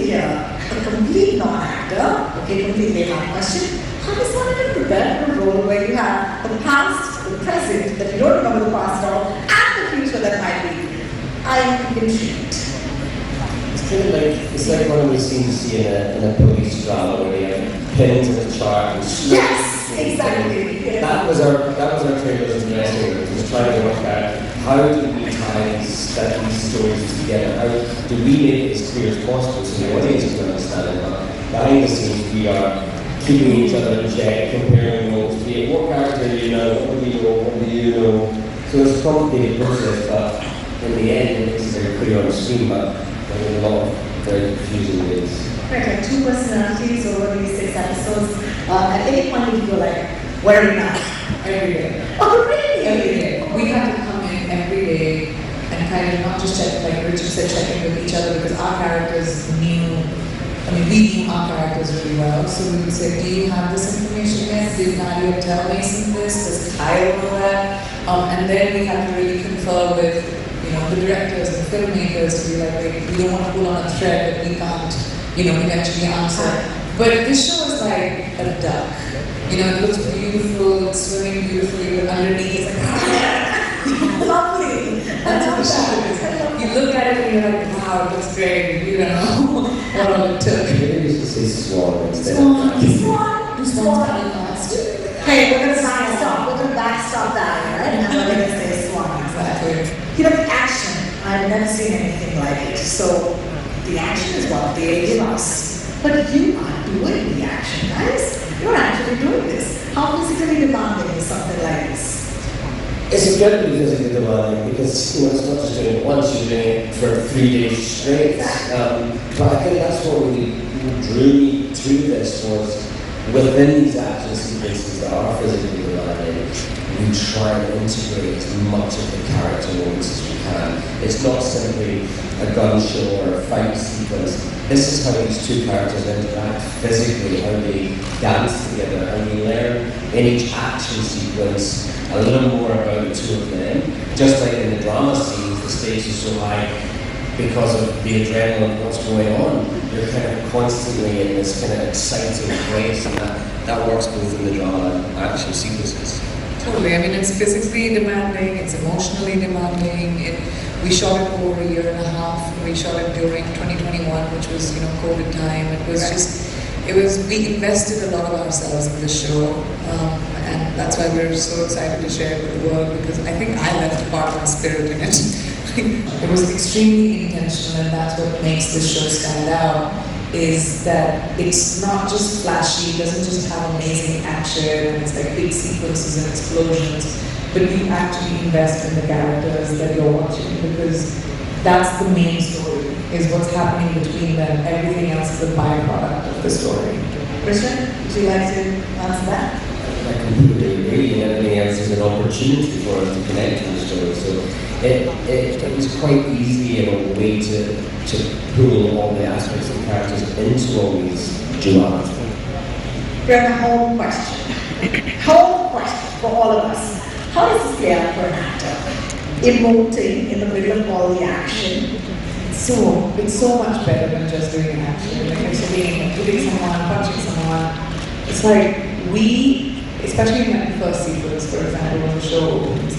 sitting here, a complete non-actor, okay, completely not question, how does one even prepare for a role where you have the past, the present, that you don't remember the past at all, and the future that might be? I'm intrigued. It's kind of like, it's like one of those scenes you see in a police drama where you have pins in the chart and yes, exactly. That was our trailers and dressing room, was trying to work out how do we tie these stories together, how do we make it as clear as possible so the audience can understand it. But behind the scenes we are keeping each other in check, comparing notes, be it what character do you know, what do you know, what do you know. So it's a complicated process, but in the end it makes it very clear on the screen, but there are a lot of very confusing bits. Right, like 2 personalities over these 6 episodes. At any point did you go like, where are we now? Every day. Oh, really? Every day. We had to come in every day and kind of not just check, like Richard said, check in with each other because our characters knew, we knew our characters really well. So we would say, do you have this information yet? Did Nadia tell Mason this? Does Kyle know that? And then we had to really confer with, the directors and filmmakers to be like, we don't want to pull on a thread that we can't, eventually answer. But this show is like a duck. It looks beautiful, it's swimming beautifully, but underneath it's like, lovely. That's how the show is. You look at it and you're like, wow, it looks great. You don't know what all it took. Maybe you should say swan instead Swan. Hey, we're going to backstop. We're going to backstop that, right? And we're going to say swan. Exactly. The action. I've never seen anything like it. So the action is what they give us. But you aren't doing the action, guys. You're actually doing this. How physically demanding is something like this? It's incredibly physically demanding because it's not just doing it once, you're doing it for 3 days straight. But I think that's what really drew me to this was within these action sequences that are physically demanding, we try and integrate as much of the character moments as we can. It's not simply a gun show or a fight sequence. This is how these 2 characters interact physically, how they dance together, and we learn in each action sequence a little more about the 2 of them. Just like in the drama scenes, the stakes are so high because of the adrenaline of what's going on. You're kind of constantly in this kind of exciting place, and that works both in the drama and action sequences. Totally. It's physically demanding, it's emotionally demanding. We shot it over a year and a half. We shot it during 2021, which was, COVID time. We invested a lot of ourselves in the show, and that's why we're so excited to share it with the world, because I think I left part of my spirit in it. It was extremely intentional, and that's what makes this show stand out, is that it's not just flashy, it doesn't just have amazing action, and it's like big sequences and explosions, but you actually invest in the characters that you're watching, because that's the main story, is what's happening between them. Everything else is a byproduct of the story. Christian, would you like to answer that? I completely agree, and everything else is an opportunity for us to connect to the story. So it was quite easy in a way to pull all the aspects of the characters into all these dualities. Priyanka, whole question for all of us. How does this play out for an actor? Emoting in the middle of all the action. So it's so much better than just doing action. Like hitting someone, punching someone. It's like especially in the first sequence, for example, when the show opens,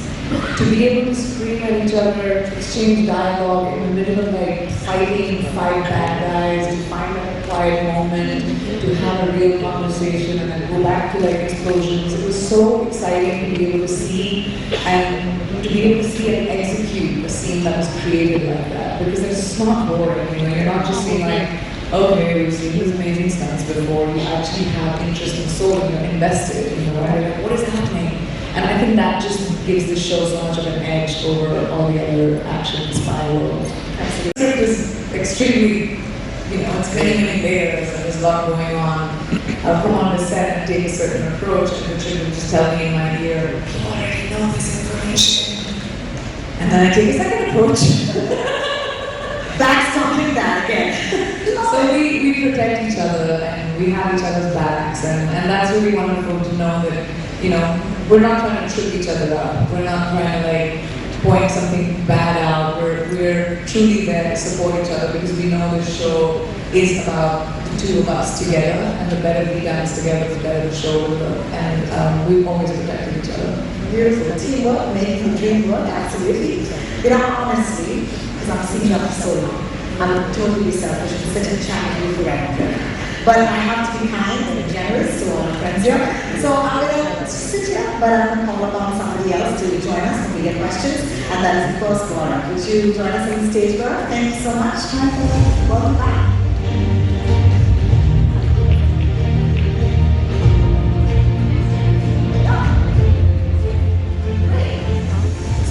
to be able to scream at each other, exchange dialogue in the middle of fighting 5 bad guys, to find that quiet moment, to have a real conversation, and then go back to explosions. It was so exciting to be able to see and execute a scene that was created like that, because it's not boring. You're not just being okay, we've seen these amazing stunts before. You actually have interest and soul, and you're invested. What is happening? And I think that just gives the show so much of an edge over all the other action spy worlds. The script is extremely, it's many layers, and there's a lot going on. I'll come on the set and take a certain approach, and Richard will just tell me in my ear, you already know this information. And then I take a second approach. Backstopping that again. So we protect each other, and we have each other's backs, and that's really wonderful to know that, we're not trying to trip each other up. We're not trying to point something bad out. We're truly there to support each other because we know the show is about the two of us together, and the better we dance together, the better the show will go. And we've always protected each other. Beautiful. Teamwork, making the dream work, absolutely. You know, honestly, because I'm seeing you for so long, I'm totally selfish and sit and chat with you forever. But I have to be kind and generous to all my friends here. So I'm going to sit here, but I'm going to call upon somebody else to join us when we get questions. And that is, of course, Gaura. Would you join us on the stage, Gaura? Thank you so much. Time for welcome back.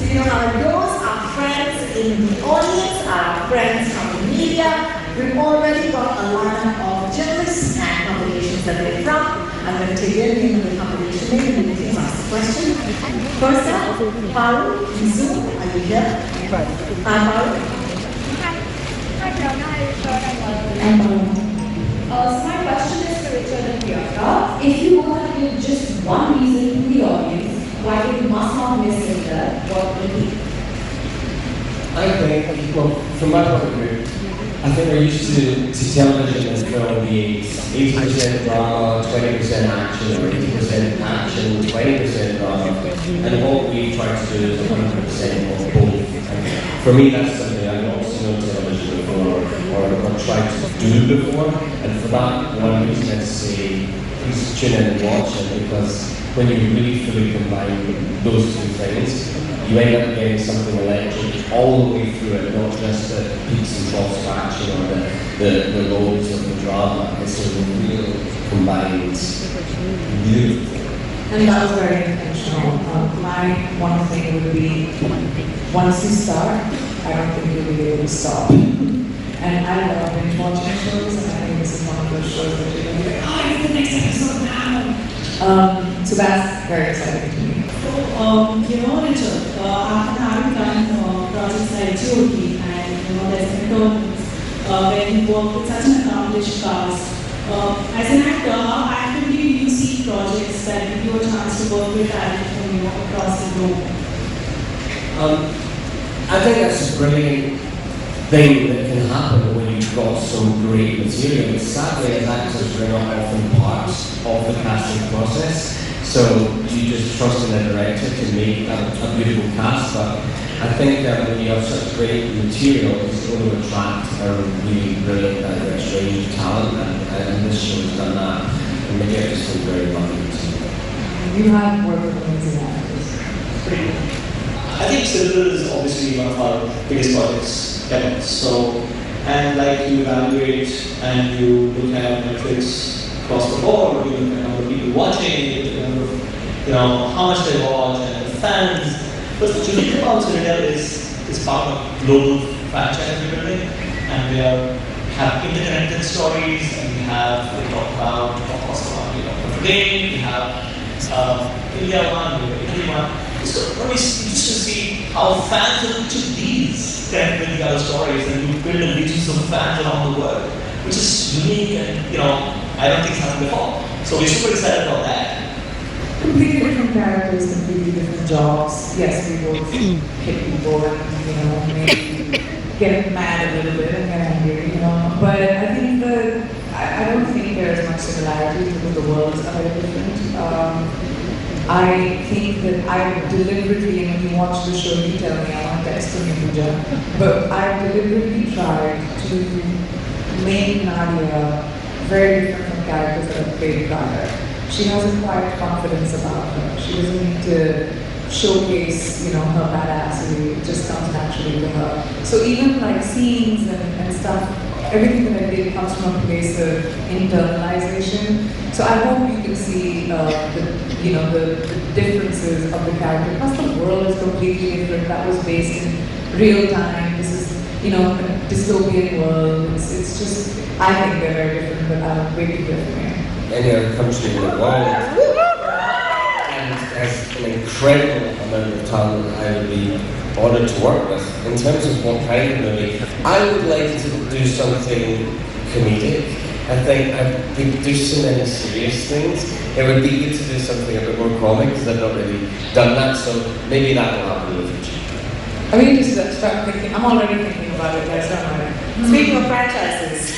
You know how it goes, our friends in the audience, our friends from the media, we've already got a lineup of journalists and publications that they're from. I'm going to take your name and the publication name and you can ask the question. First up, Paul in Zoom, are you here? Paul? So my question is to Richard and Priyanka. If you were to give just one reason to the audience why they must not miss Citadel, what would it be? I think, well, from my point of view, I think we're used to television as going to be 80% drama, 20% action, or 80% action, 20% drama. And what we try to do is 100% of both. And for me, that's something I've not seen on television before, or tried to do before. And for that, one reason I'd say, please tune in and watch it, because when you really fully combine those two things, you end up getting something electric all the way through it, not just the peaks and troughs of action or the lows of the drama. It's a real combined, beautiful. And that was very intentional. My one thing would be, once you start, I don't think you'll be able to stop. And I love binge watching shows, and I think this is one of those shows that you're going to be like, oh, it's the next episode now! So that's very exciting to me. You know, Richard, after having done projects like GOT and there's interns where you work with such an accomplished cast, as an actor, how actively do you see projects that give you a chance to work with talent from across the globe? I think that's a brilliant thing that can happen when you've got some great material. Sadly, as actors, we're not often parts of the casting process. So you just trust in the director to make a beautiful cast, but I think that when you have such great material, it's going to attract a really brilliant, diverse range of talent, and this show has done that. And maybe I've just been very lucky. You have worked with amazing actors. I think Citadel is obviously one of our biggest projects ever. So, and like you evaluate and you look at metrics across the board, you look at the number of people watching, you look at the number of, how much they watch and the fans. But what's unique about Citadel is it's part of a global franchise we're building, and we have interconnected stories, and we talk about, of course, Notre Dame, we have India one, we have Italy one. So when we used to see how fans of each of these connect with the other stories, and we build a legions of fans around the world, which is unique, and I don't think it's happened before. So we're super excited about that. Completely different characters, completely different jobs. Yes, we both hit people and, maybe get mad a little bit and get angry, But I think I don't think there's much similarity because the worlds are very different. I think that I deliberately, and when you watch the show, you tell me I want to text from Pooja, but I deliberately tried to make Nadia very different from characters that I've played prior. She has a quiet confidence about her. She doesn't need to showcase, her badassery. It just comes naturally to her. So even like scenes and stuff, everything that I did comes from a place of internalization. So I hope you can see the differences of the character. Plus the world is completely different. That was based in real time. This is, a dystopian world. It's just, I think they're very different, but I'm way too different. Any other country in the world, and has an incredible amount of talent I would be honoured to work with. In terms of what kind of movie, I would like to do something comedic. I think I've do so many serious things. It would be good to do something a bit more comic because I've not really done that. So maybe that will happen in the future. I mean, just start thinking. I'm already thinking about it. That's not right. Speaking of franchises,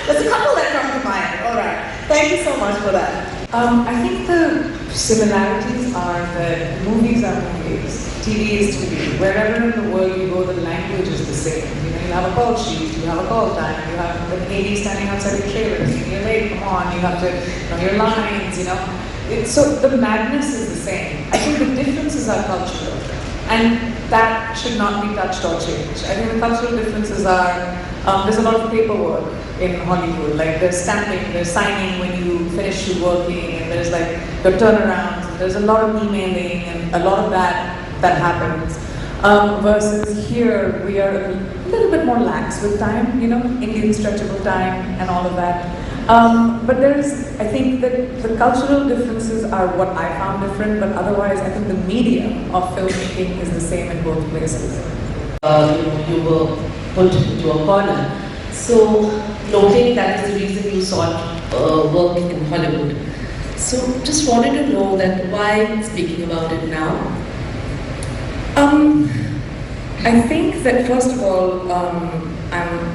there's a couple that come to mind. All right. Thank you so much for that. I think the similarities are that movies are movies, TV is TV. Wherever in the world you go, the language is the same. You know, you have a call sheet, you have a call time, you have the lady standing outside the trailers, you're late, come on, you have to know your lines, you know. So the madness is the same. I think the differences are cultural, and that should not be touched or changed. I think the cultural differences are, there's a lot of paperwork in Hollywood, like there's stamping, there's signing when you finish your working, and there's like the turnarounds, and there's a lot of emailing, and a lot of that happens. Versus here, we are a little bit more lax with time, you know, Indian stretchable time and all of that. But I think that the cultural differences are what I found different, but otherwise I think the medium of filmmaking is the same in both places. You were put into a corner. So, noting that is the reason you sought work in Hollywood. So, just wanted to know that why speaking about it now? I think that first of all,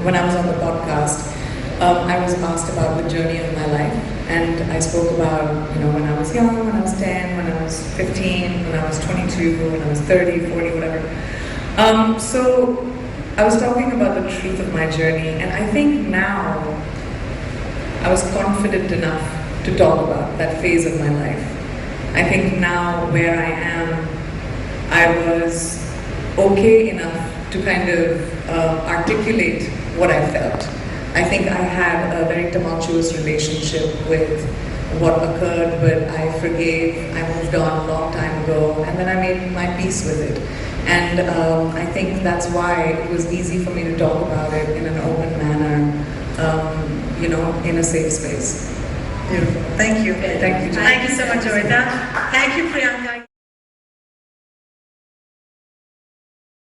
when I was on the podcast, I was asked about the journey of my life, and I spoke about, you know, when I was young, when I was 10, when I was 15, when I was 22, when I was 30, 40, whatever. So I was talking about the truth of my journey, and I think now I was confident enough to talk about that phase of my life. I think now where I am, I was okay enough to kind of articulate what I felt. I think I had a very tumultuous relationship with what occurred, but I forgave, I moved on a long time ago, and then I made my peace with it. And I think that's why it was easy for me to talk about it in an open manner, you know, in a safe space. Beautiful. Thank you. Thank you. Thank you so much, Joita. Thank you, Priyanka.